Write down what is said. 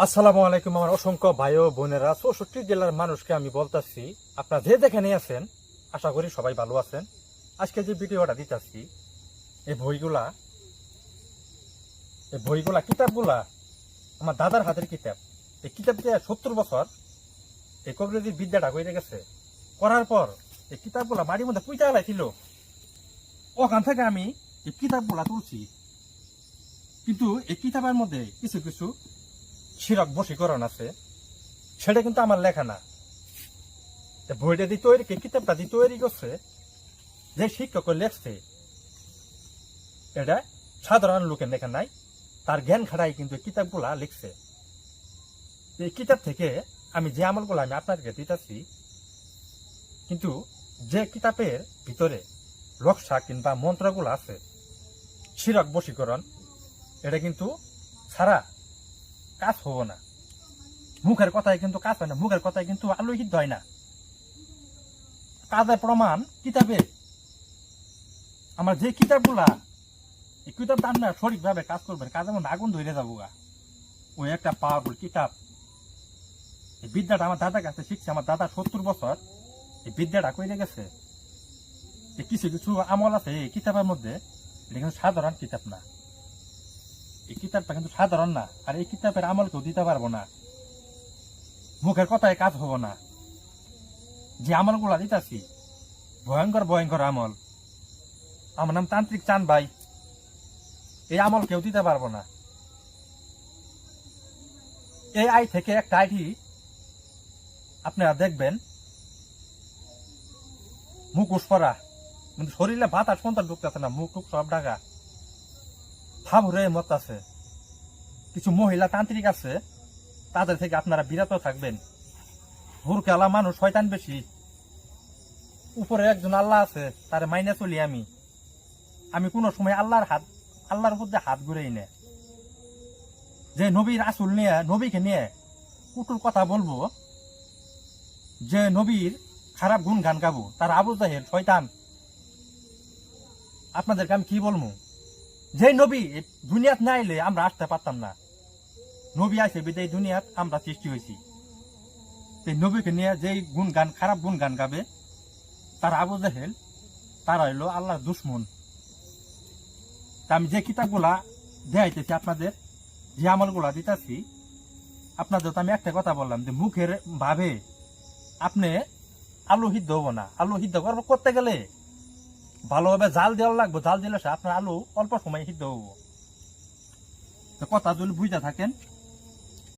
আসসালামু আলাইকুম আমার অসংখ্য ভাই ও বোনেরা ৬৪ জেলার মানুষকে আমি বলতাছি আপনারা যে যেখানে আছেন আশা করি সবাই ভালো আছেন। আজকে যে ভিডিওটা দিতেছি এই বইগুলা কিতাবগুলা আমার দাদার হাতের কিতাব। এই কিতাব দিয়ে ৭০ বছর এই কবিরাজির বিদ্যাটা হয়ে গেছে। করার পর এই কিতাবগুলা বাড়ির মধ্যে পুঁতা লাইছিল, ওখান থেকে আমি এই কিতাবগুলা তুলছি। কিন্তু এই কিতাবের মধ্যে কিছু কিছু শিরক বশীকরণ আছে, সেটা কিন্তু আমার লেখা না। বইটা দিয়ে তৈরি কিতাবটা দিয়ে তৈরি করছে যে শিক্ষক লেখছে, এটা সাধারণ লোকের লেখা নাই, তার জ্ঞান খাটাই কিন্তু কিতাবগুলা লিখছে। এই কিতাব থেকে আমি যে আমলগুলো আমি আপনাদেরকে দিতেছি, কিন্তু যে কিতাবের ভিতরে রক্ষা কিংবা মন্ত্রগুলো আছে শিরক বশীকরণ, এটা কিন্তু সারা কাজ হবো না। মুখের কথায় কিন্তু কাজ হয় না, মুখের কথায় কিন্তু আলু সিদ্ধ হয় না। কাজের প্রমাণ কিতাবে। আমার যে কিতাবগুলা এই কিতাবটা আপনার সঠিকভাবে কাজ করবেন, কাজের মধ্যে আগুন ধরে যাবো গা। ওই একটা পাওয়ারফুল কিতাব। এই বিদ্যাটা আমার দাদার কাছে শিখছে। আমার দাদা ৭০ বছর এই বিদ্যাটা কইরে গেছে। কিছু কিছু আমল আছে এই কিতাবের মধ্যে, এটা কিন্তু সাধারণ কিতাব না। এই কিতাবটা কিন্তু সাধারণ না, আর এই কিতাবের আমল কেউ দিতে পারবো না। মুখের কথায় কাজ হবো না। যে আমলগুলা দিতেছি ভয়ঙ্কর ভয়ঙ্কর আমল। আমার নাম তান্ত্রিক চান ভাই। এই আমল কেউ দিতে পারবো না। এই আই থেকে একটা আইডি আপনারা দেখবেন, মুখোশ পরা, কিন্তু শরীরে বাতাস কোনটা ঢুকতেছে না, মুখ টুক সব ঢাকা, ফাভরে মত আছে। কিছু মহিলা তান্ত্রিক আছে, তাদের থেকে আপনারা বিরত থাকবেন। ভুরকালা মানুষ শয়তান বেশি। উপরে একজন আল্লাহ আছে, তার মাইনে চলি আমি। আমি কোনো সময় আল্লাহর উপর দিয়ে হাত ঘুরেই নে। যে নবীর আসল নিয়ে, নবীকে নিয়ে কুটুর কথা বলবো, যে নবীর খারাপ গুণ গান গাবো, তার আবু জাহেল শয়তান। আপনাদেরকে আমি কি বলবো? যে নবী দুনিয়াত না আইলে আমরা আসতে পারতাম না। নবী আছে বিদায় দুনিয়াত আমরা সৃষ্টি হয়েছি। নবীকে নিয়ে যে গুণ গান, খারাপ গুণ গান গাবে, তার আবু জাহেল, তারা হইলো আল্লাহর দুশ্মন। আমি যে কিতাবগুলা দেখাইতেছি আপনাদের, যে আমলগুলা দিতেছি আপনাদের, তো আমি একটা কথা বললাম যে মুখের ভাবে আপনি আলু সিদ্ধ হবো না। আলু সিদ্ধ করতে গেলে ভালোভাবে জাল দেওয়া লাগবে। জাল দিলে আপনার আলু অল্প সময় সিদ্ধ হবো। কথা যদি বুঝতে থাকেন